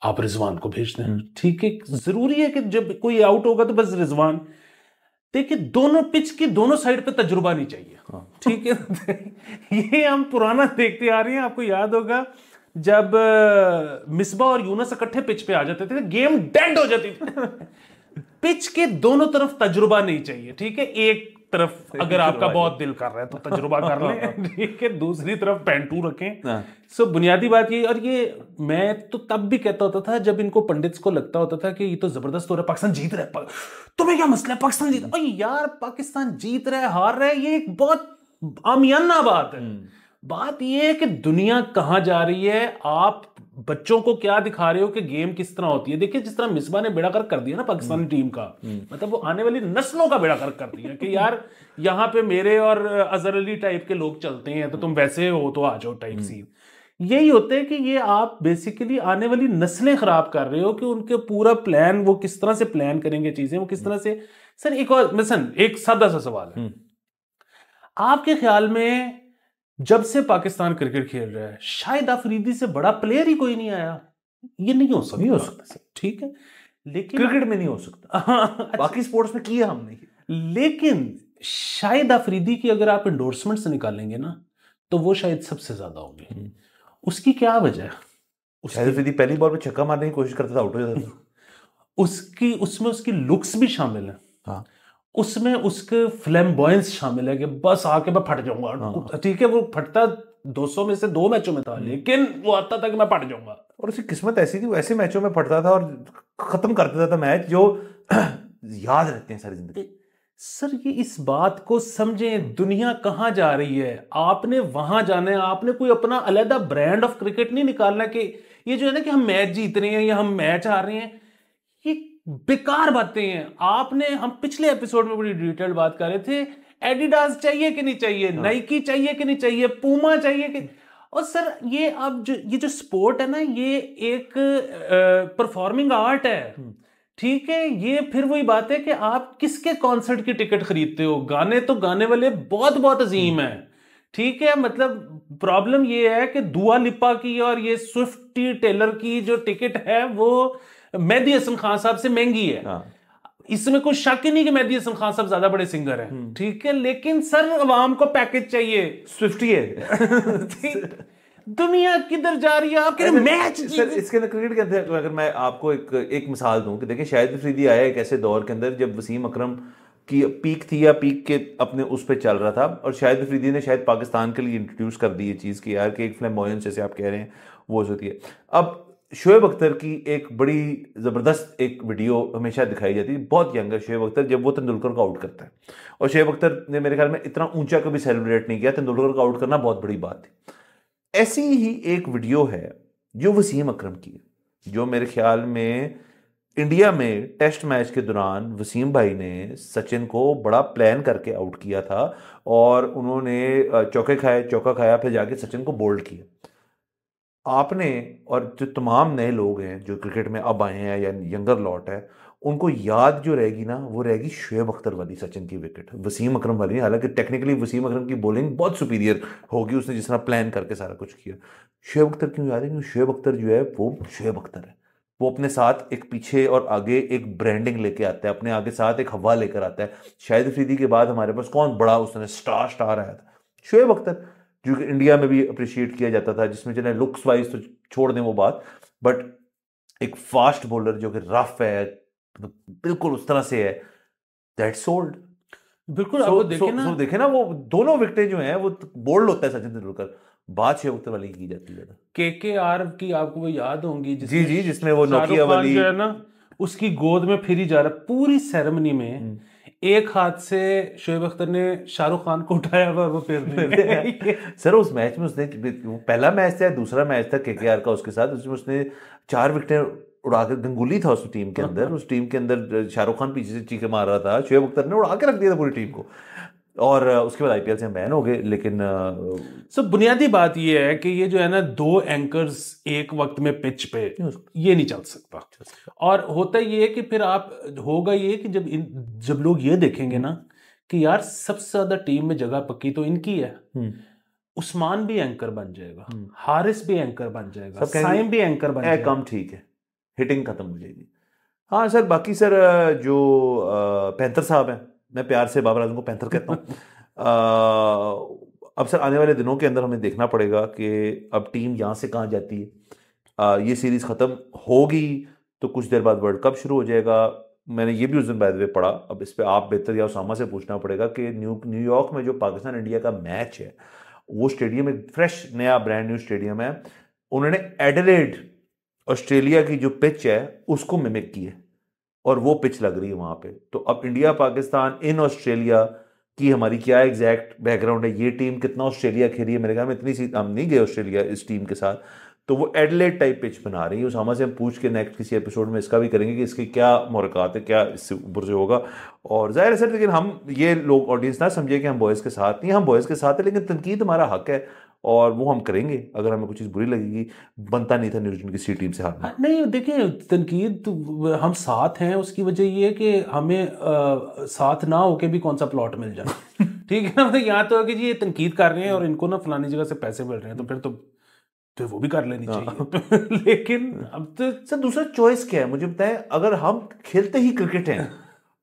आप रिजवान को भेज दें, ठीक है। जरूरी है कि जब कोई आउट होगा तो बस रिजवान। देखिए, दोनों पिच की दोनों साइड पे तजुर्बा नहीं चाहिए, ठीक है। ये हम पुराना देखते आ रहे हैं, आपको याद होगा जब मिसबा और यूनुस इकट्ठे पिच पे आ जाते थे, गेम डेड हो जाती थी। पिच के दोनों तरफ तजुर्बा नहीं चाहिए, ठीक है। एक तरफ अगर आपका बहुत दिल कर रहा है तो तजुर्बा कर लें, ठीक है, दूसरी तरफ पेंटू रखें। सो बुनियादी बात ये, और ये मैं तो तब भी कहता होता था जब इनको पंडित्स को लगता होता था कि ये तो जबरदस्त हो रहा है, पाकिस्तान जीत रहा है, तुम्हें क्या मसला है, पाकिस्तान जीत, अरे यार पाकिस्तान जीत रहा है हार रहा है, ये एक बहुत आमियाना बात है। बात ये है कि दुनिया कहां जा रही है, आप बच्चों को क्या दिखा रहे हो कि गेम किस तरह होती है। देखिए, जिस तरह मिसबा ने बेड़ा गर्क कर दिया ना पाकिस्तानी टीम का, मतलब वो आने वाली नस्लों का बेड़ा गर्क कर दिया कि यार यहाँ पे मेरे और अजहर अली टाइप के लोग चलते हैं, तो तुम वैसे हो तो आ जाओ टाइप सीन। यही होता है कि ये आप बेसिकली आने वाली नस्लें खराब कर रहे हो कि उनके पूरा प्लान, वो किस तरह से प्लान करेंगे चीजें, वो किस तरह से। सर एक और मिशन, एक सादा सा सवाल है, आपके ख्याल में जब से पाकिस्तान क्रिकेट खेल रहा है शाहिद अफरीदी से बड़ा प्लेयर ही कोई नहीं आया? ये नहीं हो सकता, नहीं हो सकता, ठीक है, लेकिन क्रिकेट में नहीं हो सकता, बाकी स्पोर्ट्स में किया हमने। लेकिन शाहिद अफरीदी की अगर आप एंडोर्समेंट से निकालेंगे ना, तो वो शायद सबसे ज्यादा होंगे। उसकी क्या वजह है? शाहिद अफरीदी पहली बॉल पे छक्का मारने की कोशिश करता था, आउट हो जाता था। उसमें उसकी लुक्स भी शामिल है, हाँ, उसमें उसके फ्लैम्बॉयंस शामिल है कि बस आके मैं फट जाऊंगा, ठीक है। वो फटता 200 में से 2 मैचों में था, लेकिन वो आता था कि मैं फट जाऊंगा। और उसकी किस्मत ऐसी थी, वो ऐसे मैचों में फटता था और खत्म कर देता था मैच जो याद रहते हैं सारी जिंदगी। सर ये इस बात को समझें, दुनिया कहां जा रही है, आपने वहां जाना है, आपने कोई अपना अलग ब्रांड ऑफ क्रिकेट नहीं निकालना कि ये जो है ना कि हम मैच जीत रहे हैं या हम मैच हार रहे हैं, ये बेकार बातें हैं। आपने, हम पिछले एपिसोड में बड़ी डिटेल्ड बात कर रहे थे, एडिडास चाहिए कि नहीं चाहिए, नाइकी चाहिए कि नहीं चाहिए, पूमा चाहिए कि, और सर ये अब ये जो स्पोर्ट है ना, ये एक परफॉर्मिंग आर्ट है, ठीक है। ये फिर वही बात है कि आप किसके कॉन्सर्ट की टिकट खरीदते हो। गाने तो गाने वाले बहुत बहुत अजीम है, ठीक है। मतलब प्रॉब्लम ये है कि दुआ लिपा की और ये स्विफ्टी टेलर की जो टिकट है वो मेहदी हसन खान साहब से महंगी है। इसमें कोई शक ही नहीं कि मेहदी हसन खान साहब ज्यादा बड़े सिंगर हैं, ठीक है, लेकिन सर अवाम को पैकेज चाहिए, स्विफ्टी है। दुनिया किधर जा रही है, आप कह रहे मैच। सर इसके अंदर क्रिकेट के अंदर अगर मैं आपको एक मिसाल दूं कि देखिए, शाहिद अफरीदी आया एक ऐसे दौर के अंदर जब वसीम अकरम की पीक थी या पीक के अपने उस पर चल रहा था, और शाहिद अफरीदी ने शायद पाकिस्तान के लिए इंट्रोड्यूस कर दी ये चीज़ कि यार कि एक फ्लैम्बॉयंस जैसे आप कह रहे हैं वो होती है। अब शोएब अख्तर की एक बड़ी ज़बरदस्त एक वीडियो हमेशा दिखाई जाती है, बहुत यंग है शोएब अख्तर, जब वो तेंदुलकर को आउट करता है, और शोएब अख्तर ने मेरे ख्याल में इतना ऊंचा कभी सेलिब्रेट नहीं किया, तेंदुलकर को आउट करना बहुत बड़ी बात थी। ऐसी ही एक वीडियो है जो वसीम अकरम की है, जो मेरे ख्याल में इंडिया में टेस्ट मैच के दौरान वसीम भाई ने सचिन को बड़ा प्लान करके आउट किया था और उन्होंने चौका खाया फिर जाके सचिन को बोल्ड किया। आपने और जो तमाम नए लोग हैं जो क्रिकेट में अब आए हैं या यंगर लॉट है, उनको याद जो रहेगी ना वो रहेगी शुएब अख्तर वाली सचिन की विकेट, वसीम अकरम वाली। हालांकि टेक्निकली वसीम अकरम की बॉलिंग बहुत सुपीरियर होगी, उसने जिस तरह प्लान करके सारा कुछ किया। शुएब अख्तर क्यों याद है? क्योंकि शुएब अख्तर जो है वो शुएब अख्तर है। वो अपने साथ एक पीछे और आगे एक ब्रांडिंग लेके आता है, अपने आगे साथ एक हवा लेकर आता है। शाहिद अफरीदी के बाद हमारे पास कौन बड़ा उसने स्टार आया था? शुएब अख्तर, जो कि इंडिया में भी अप्रिशिएट किया जाता था, जिसमें चले लुक्स वाइज तो छोड़ दें वो बात, बट एक फास्ट बॉलर जो कि रफ है, बिल्कुल उस तरह से है, दैट सोल्ड। बिल्कुल। आप वो देखे ना वो दोनों विकेटें जो हैं वो बोल्ड होता है सचिन तेंदुलकर, बात शुएब अख्तर वाली की जाती है। KKR की आपको वो याद होंगी जी जी, जिसमें वो नोकिया वाली जो है ना उसकी गोद में फिर ही जा रहा, पूरी सेरेमनी में एक हाथ से शुएब अख्तर ने शाहरुख खान को उठाया हुआ वो फिर सर उस मैच में उसने, वो पहला मैच था दूसरा मैच था KKR का उसके साथ, उसमें उसने 4 विकेटें उड़ाकर, गंगूली था उस टीम के अंदर, उस टीम के अंदर शाहरुख खान पीछे से चीखे मार रहा था, शुएब अख्तर ने उड़ा के रख दिया था पूरी टीम को, और उसके बाद IPL से बैन हो गए। लेकिन सब बुनियादी बात ये है कि ये जो है ना 2 एंकर्स एक वक्त में पिच पे ये नहीं चल सकता। और होता ये है कि फिर आप होगा ये कि जब लोग ये देखेंगे ना कि यार सबसे ज्यादा टीम में जगह पक्की तो इनकी है, उस्मान भी एंकर बन जाएगा, हारिस भी एंकर बन जाएगा, साइम भी एंकर बन जाएगा, कम ठीक है, हिटिंग खत्म हो जाएगी। हाँ सर, बाकी सर जो पैंथर साहब हैं, मैं प्यार से बाबर आजम को पैंथर कहता हूँ। अब सर आने वाले दिनों के अंदर हमें देखना पड़ेगा कि अब टीम यहाँ से कहाँ जाती है। ये सीरीज खत्म होगी तो कुछ देर बाद वर्ल्ड कप शुरू हो जाएगा। मैंने ये भी उस दिन बाय द वे पढ़ा, अब इस पे आप बेहतर या उसामा से पूछना पड़ेगा कि न्यूयॉर्क में जो पाकिस्तान इंडिया का मैच है, वो स्टेडियम एक फ्रेश नया ब्रांड न्यू स्टेडियम है, उन्होंने एडिलेड ऑस्ट्रेलिया की जो पिच है उसको मिमिक की है और वो पिच लग रही है वहां पे। तो अब इंडिया पाकिस्तान इन ऑस्ट्रेलिया की हमारी क्या एग्जैक्ट बैकग्राउंड है, ये टीम कितना ऑस्ट्रेलिया खेली है, मेरे ख्याल में इतनी सी हम नहीं गए ऑस्ट्रेलिया इस टीम के साथ, तो वो एडिलेड टाइप पिच बना रही है। उसामा से हम पूछ के नेक्स्ट किसी एपिसोड में इसका भी करेंगे कि इसकी क्या मुलाकात है, क्या इससे ऊपर से होगा। और जाहिर है सर, लेकिन हम ये लोग ऑडियंस ना समझे कि हम बॉयज़ के साथ नहीं, हम बॉयज़ के साथ है, लेकिन तनकीद हमारा हक है और वो हम करेंगे। अगर हमें कुछ चीज़ बुरी लगेगी, बनता नहीं था न्यूजीलैंड की सी टीम से हारना। नहीं देखिए, तनकीद हम साथ हैं, उसकी वजह ये है कि हमें साथ ना होके भी कौन सा प्लॉट मिल जाए। ठीक है ना, मतलब यहाँ तो है कि जी ये तनकीद कर रहे हैं और इनको ना फलानी जगह से पैसे मिल रहे हैं, तो फिर वो भी कर लेनी चाहिए। लेकिन अब तो सर दूसरा चॉइस क्या है मुझे बताएं। अगर हम खेलते ही क्रिकेट हैं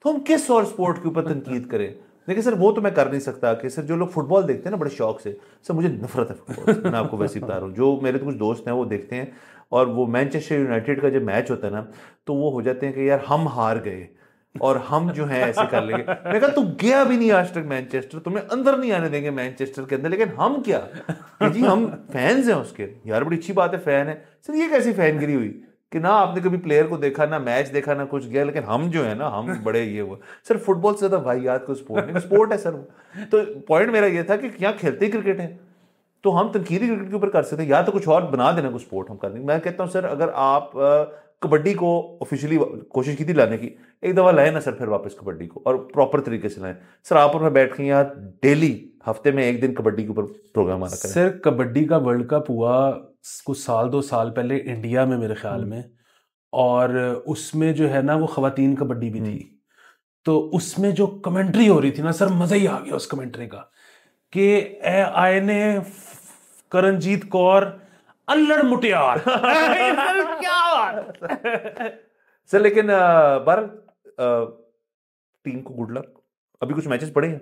तो हम किस और स्पोर्ट के ऊपर तनकीद करें? देखिए सर, वो तो मैं कर नहीं सकता कि सर जो लोग फुटबॉल देखते हैं ना बड़े शौक से, सर मुझे नफरत है फुटबॉल से, मैं आपको वैसे ही बता रहा हूँ। जो मेरे तो कुछ दोस्त हैं वो देखते हैं और वो मैनचेस्टर यूनाइटेड का जब मैच होता है ना तो वो हो जाते हैं कि यार हम हार गए और हम जो है ऐसे कर लेंगे। मैं कहा तू गया भी नहीं आज तक मैनचेस्टर, तुम्हें अंदर नहीं आने देंगे मैनचेस्टर के अंदर, लेकिन हम क्या कि जी हम फैंस हैं उसके। यार बड़ी अच्छी बात है, फैन है। सर ये कैसी फैनगिरी हुई कि ना आपने कभी प्लेयर को देखा, ना मैच देखा, ना कुछ गया, लेकिन हम जो है ना हम बड़े ये हुआ। सर फुटबॉल से ज्यादा वाहियात को स्पोर्ट नहीं, स्पोर्ट है सर वो। तो पॉइंट मेरा ये था कि यहाँ खेलते ही क्रिकेट है तो हम तनकीदी क्रिकेट के ऊपर कर सकते हैं, या तो कुछ और बना देना कुछ स्पोर्ट हम कर लेंगे। मैं कहता हूँ सर, अगर आप कबड्डी को ऑफिशियली कोशिश की थी लाने की, एक दफा लाए ना सर फिर वापस कबड्डी को, और प्रॉपर तरीके से लाएं। सर आप और मैं बैठ के यहाँ डेली हफ्ते में एक दिन कबड्डी के ऊपर प्रोग्राम आना करें। सर कबड्डी का वर्ल्ड कप हुआ कुछ साल 2 साल पहले इंडिया में मेरे ख्याल में, और उसमें जो है ना वो खवातीन कबड्डी भी थी, तो उसमें जो कमेंट्री हो रही थी ना सर, मजा ही आ गया उस कमेंट्री का कि आए ने करणजीत कौर अल्लड़ मुटियार। क्या बात सर। लेकिन बार टीम को गुड लक, अभी कुछ मैचेस पड़े हैं,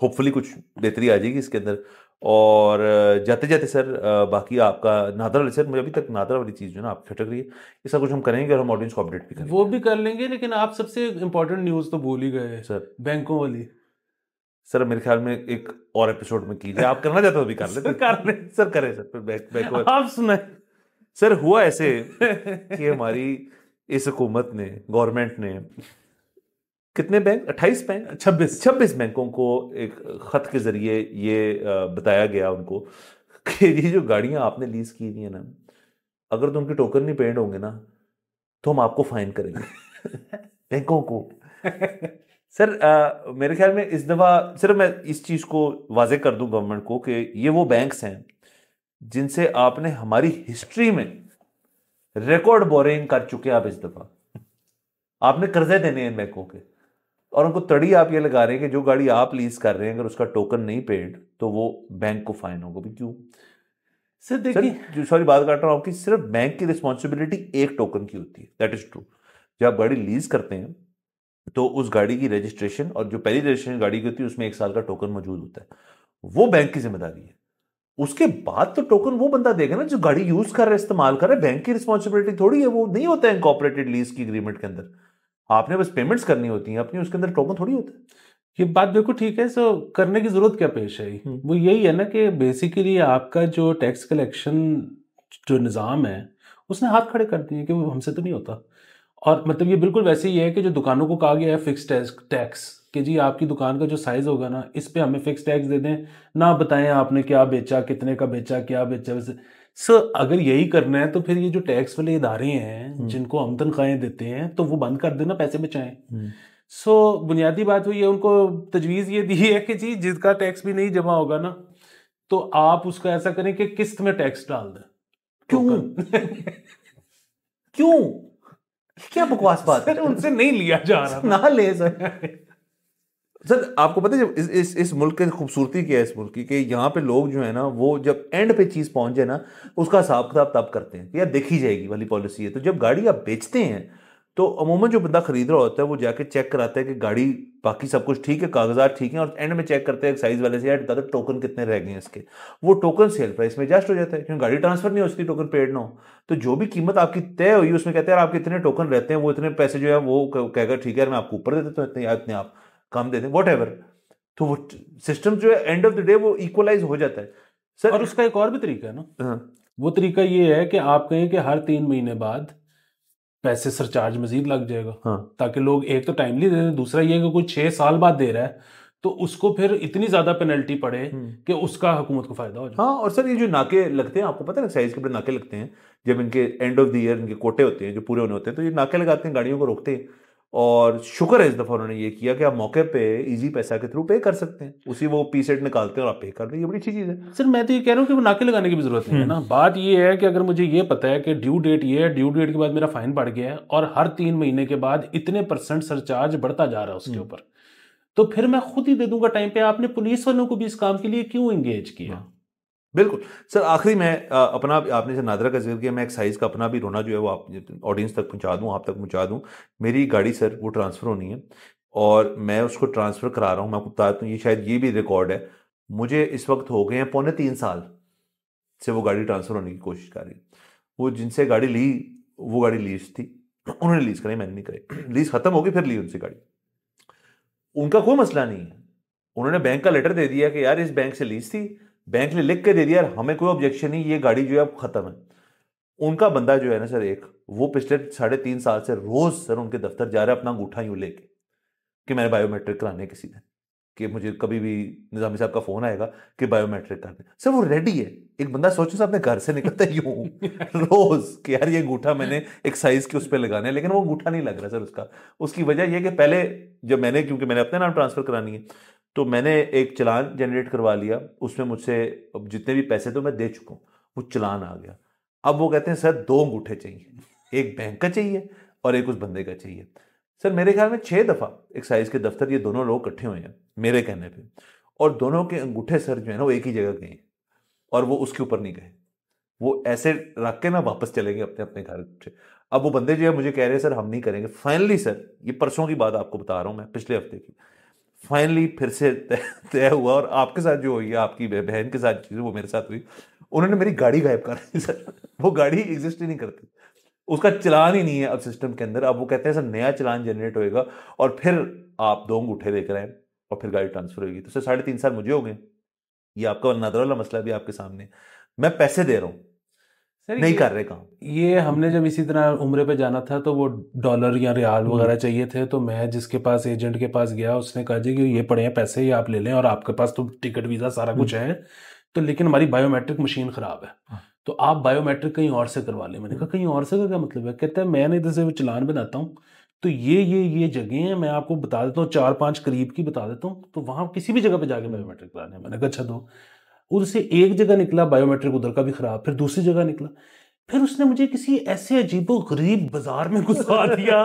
होपफुली कुछ बेहतरी आ जाएगी इसके अंदर। और जाते जाते सर बाकी आपका नादरा वाली, सर मुझे अभी तक नादरा वाली चीज़ जो है ना आप खटक रही है, ये सब कुछ हम करेंगे और हम ऑडियंस को अपडेट भी करेंगे। वो भी कर लेंगे, लेकिन आप सबसे इंपॉर्टेंट न्यूज़ तो भूल ही गए सर, बैंकों वाली। सर मेरे ख्याल में एक और एपिसोड में कीजिए, आप करना चाहते हो अभी कर ले। कर ले सर करें सर, फिर बैक आप सुनाए। सर हुआ ऐसे कि हमारी इस हुकूमत ने, गवर्नमेंट ने कितने बैंक, 28 बैंक, 26 बैंकों को एक खत के जरिए ये बताया गया उनको कि ये जो गाड़ियां आपने लीज की हुई है ना, अगर तो उनके टोकन नहीं पेड होंगे ना तो हम आपको फाइन करेंगे बैंकों को। सर मेरे ख्याल में इस दफा सिर्फ मैं इस चीज को वाजे कर दूं गवर्नमेंट को कि ये वो बैंक्स हैं जिनसे आपने हमारी हिस्ट्री में रिकॉर्ड बोरिंग कर चुके हैं। आप इस दफा आपने कर्जे देने हैं इन बैंकों के, और उनको तड़ी आप ये लगा रहे हैं कि जो गाड़ी आप लीज कर रहे हैं अगर उसका टोकन नहीं पेड तो वो बैंक को फाइन होगा। भी क्यों सर? देखिए, सॉरी बात काट रहा हूं आपकी, सिर्फ बैंक की रिस्पॉन्सिबिलिटी एक टोकन की होती है, दैट इज ट्रू। जब आप गाड़ी लीज करते हैं तो उस गाड़ी की रजिस्ट्रेशन, और जो पहली रजिस्ट्रेशन गाड़ी की होती है उसमें 1 साल का टोकन मौजूद होता है, वो बैंक की जिम्मेदारी है। उसके बाद तो टोकन वो बंदा देगा ना जो गाड़ी यूज कर रहा है, इस्तेमाल कर रहा है। बैंक की रिस्पॉन्सिबिलिटी थोड़ी है, वो नहीं होता है इनकॉर्पोरेटेड लीज की एग्रीमेंट के अंदर। आपने बस पेमेंट्स करनी होती हैं अपनी, उसके अंदर टोकन थोड़ी होता है। ये बात बिल्कुल ठीक है। सो करने की जरूरत क्या पेश आई? वो यही है ना कि बेसिकली आपका जो टैक्स कलेक्शन जो निज़ाम है उसने हाथ खड़े कर दिए कि वो हमसे तो नहीं होता। और मतलब ये बिल्कुल वैसे ही है कि जो दुकानों को कहा गया है फिक्स टैक्स कि जी आपकी दुकान का जो साइज़ होगा ना इस पे हमें फिक्स टैक्स दे दें, ना बताएं आपने क्या बेचा, कितने का बेचा, क्या बेचा। वैसे सर अगर यही करना है तो फिर ये जो टैक्स वाले इदारे हैं जिनको हम तनख्वाहें देते हैं तो वो बंद कर देना, पैसे बचाएं। सो बुनियादी बात हुई है, उनको तजवीज़ ये दी है कि जी जिसका टैक्स भी नहीं जमा होगा ना तो आप उसका ऐसा करें कि किस्त में टैक्स डाल दें। क्यों क्यों क्या बकवास बात है? उनसे नहीं लिया जा रहा ना ले सर। सर आपको पता है जब इस मुल्क की खूबसूरती क्या है इस मुल्क की, कि यहाँ पे लोग जो है ना वो जब एंड पे चीज पहुंच जाए ना उसका हिसाब किताब तब करते हैं, यार देखी जाएगी वाली पॉलिसी है। तो जब गाड़ी आप बेचते हैं तो अमूमन जो बंदा खरीद रहा होता है वो जाके चेक कराता है कि गाड़ी बाकी सब कुछ ठीक है, कागजात ठीक है, और एंड में चेक करते हैं साइज वाले से, यार दादा टोकन कितने रह गए हैं इसके। वो टोकन सेल प्राइस में एडजस्ट हो जाता है क्योंकि गाड़ी ट्रांसफर नहीं हो सकती टोकन पेड ना हो। तो जो भी कीमत आपकी तय हुई उसमें कहते हैं आपके इतने टोकन रहते हैं, वो इतने पैसे जो है वो कहेगा ठीक है मैं आपको ऊपर दे देता हूँ, इतने आप कम दे दें वॉट एवर। तो वो सिस्टम जो है एंड ऑफ द डे वो इक्वलाइज हो जाता है सर। और उसका एक और भी तरीका है ना, वो तरीका ये है कि आप कहें कि हर 3 महीने बाद पैसे सरचार्ज मजीद लग जाएगा, ताकि लोग एक तो टाइमली दे दें, दूसरा ये कि कोई 6 साल बाद दे रहा है तो उसको फिर इतनी ज्यादा पेनल्टी पड़े कि उसका हुकूमत को फायदा हो जाए। हाँ, और सर ये जो नाके लगते हैं आपको पता है एक्साइज के नाके लगते हैं जब इनके एंड ऑफ द ईयर इनके कोटे होते हैं जो पूरे होने होते हैं, तो ये नाके लगाते हैं, गाड़ियों को रोकते हैं। और शुक्र है इस दफा उन्होंने ये किया कि आप मौके पे इजी पैसा के थ्रू पे कर सकते हैं, उसी वो पी सेट निकालते हैं और आप पे कर रहे हैं। ये बड़ी अच्छी चीज है सर। मैं तो ये कह रहा हूँ कि वो नाके लगाने की भी जरूरत नहीं है ना। बात ये है कि अगर मुझे ये पता है कि ड्यू डेट ये है, ड्यू डेट के बाद मेरा फाइन बढ़ गया है और हर 3 महीने के बाद इतने % सरचार्ज बढ़ता जा रहा है उसके ऊपर, तो फिर मैं खुद ही दे दूंगा टाइम पे। आपने पुलिस वालों को भी इस काम के लिए क्यों एंगेज किया? बिल्कुल सर। आखिरी में अपना, आपने जो नादरा का जिक्र किया, मैं एक्साइज का अपना भी रोना जो है वो आप ऑडियंस तक पहुंचा दूं, आप तक पहुंचा दूं। मेरी गाड़ी सर वो ट्रांसफर होनी है और मैं उसको ट्रांसफर करा रहा हूं। मैं आपको बता दूं ये शायद ये भी रिकॉर्ड है, मुझे इस वक्त हो गए हैं 3.25 साल से वो गाड़ी ट्रांसफर होने की कोशिश कर रही। वो जिनसे गाड़ी ली वो गाड़ी लीज थी, उन्होंने लीज कराई, मैंने नहीं कराई। लीज खत्म होगी फिर ली उनसे गाड़ी, उनका कोई मसला नहीं है। उन्होंने बैंक का लेटर दे दिया कि यार इस बैंक से लीज थी, बैंक ने लिख के दे दिया हमें कोई ऑब्जेक्शन नहीं, ये गाड़ी जो है अब खत्म है। उनका बंदा जो है ना सर एक, वो पिछले 3.5 साल से रोज सर उनके दफ्तर जा रहा है अपना अंगूठा यूं लेके कि मैंने बायोमेट्रिक कराने किसी दिन, कि मुझे कभी भी निजामी साहब का फोन आएगा कि बायोमेट्रिक कर दे। सर वो रेडी है। एक बंदा सोचो सर अपने घर से निकलता है यूं रोज कि यार ये अंगूठा मैंने एक साइज के उस पर लगाना है, लेकिन वो अंगूठा नहीं लग रहा सर उसका। उसकी वजह यह कि पहले जब मैंने, क्योंकि मैंने अपने नाम ट्रांसफर करानी है, तो मैंने एक चलान जनरेट करवा लिया, उसमें मुझसे जितने भी पैसे थे मैं दे चुका हूँ, वो चलान आ गया। अब वो कहते हैं सर 2 अंगूठे चाहिए, एक बैंक का चाहिए और एक उस बंदे का चाहिए। सर मेरे ख्याल में 6 दफा एक्साइज के दफ्तर ये दोनों लोग इकट्ठे हुए हैं मेरे कहने पे, और दोनों के अंगूठे सर जो है ना वो एक ही जगह गए और वो उसके ऊपर नहीं गए, वो ऐसे रख के ना वापस चले गए अपने अपने घर से। अब वो बंदे जो है मुझे कह रहे हैं सर हम नहीं करेंगे। फाइनली सर, ये परसों की बात आपको बता रहा हूं मैं, पिछले हफ्ते की, फाइनली फिर से तय हुआ। और आपके साथ जो हुई है, आपकी बहन के साथ चीज वो मेरे साथ हुई, उन्होंने मेरी गाड़ी गायब कर दी सर। वो गाड़ी एग्जिस्ट ही नहीं करती, उसका चलान ही नहीं है अब सिस्टम के अंदर। अब वो कहते हैं सर नया चलान जनरेट होएगा और फिर आप 2 अंगूठे लेकर आए और फिर गाड़ी ट्रांसफर होगी। तो सर 3.5 साल मुझे हो गए। ये आपका नादरा वाला मसला भी आपके सामने, मैं पैसे दे रहा हूँ नहीं कर रहे काम। ये हमने जब इसी तरह उम्रे पे जाना था तो वो डॉलर या रियाल वगैरह चाहिए थे, तो मैं जिसके पास एजेंट के पास गया उसने कहा जी कि ये पड़े हैं पैसे, ये आप ले लें और आपके पास तो टिकट वीज़ा सारा कुछ है, तो लेकिन हमारी बायोमेट्रिक मशीन खराब है, हाँ। तो आप बायोमेट्रिक कहीं और से करवा लें। मैंने कहा कहीं और से का क्या मतलब है? कहता है मैंने इधर से वो चालान बनाता हूँ, तो ये जगह हैं, मैं आपको बता देता हूँ, 4-5 करीब की बता देता हूँ, तो वहाँ किसी भी जगह पे जाके बायोमेट्रिक कराने हैं। मैंने कहा अच्छा दो। उधर एक जगह निकला बायोमेट्रिक, उधर का भी खराब, फिर दूसरी जगह निकला, फिर उसने मुझे किसी ऐसे अजीबो गरीब बाजार में घुसा दिया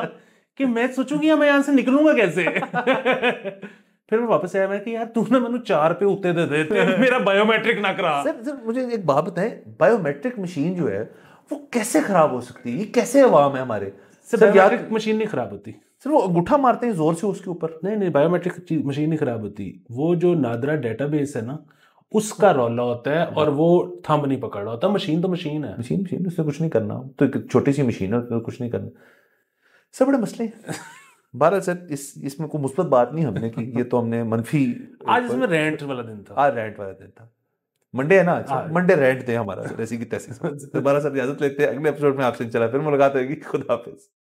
कि मैं सोचूंगी मैं यहाँ से निकलूंगा कैसे। फिर मैं वापस आया, मैं कि यार तूने मैंने 4 पे उत्ते दे देते मेरा बायोमेट्रिक ना करा। सर मुझे एक बात बताएं, बायोमेट्रिक मशीन जो है वो कैसे खराब हो सकती है? ये कैसे अवाम है हमारे? सर बायोमेट्रिक मशीन नहीं खराब होती सर, वो अंगूठा मारते हैं जोर से उसके ऊपर। नहीं, बायोमेट्रिक मशीन नहीं खराब होती, वो जो नादरा डेटाबेस है ना उसका रौला होता है, और वो थंब नहीं पकड़ रहा होता। मशीन तो मशीन है, मशीन उससे कुछ नहीं करना, तो एक छोटी सी मशीन है, उससे कुछ नहीं करना। सब बड़े मसले हैं। बहरहाल सर, इसमें कोई मुस्बत बात नहीं हमने की, ये तो हमने मनफी। आज इसमें रेंट वाला दिन था। आज रेंट वाला दिन था, मंडे है ना आज, मंडे रेंट थे हमारा सर, ऐसी की तैसी। दोबारा सर इजाजत लेते हैं, अगले एपिसोड में आपसे इंशाल्लाह फिर मुलाकात होगी। खुदा हाफिज।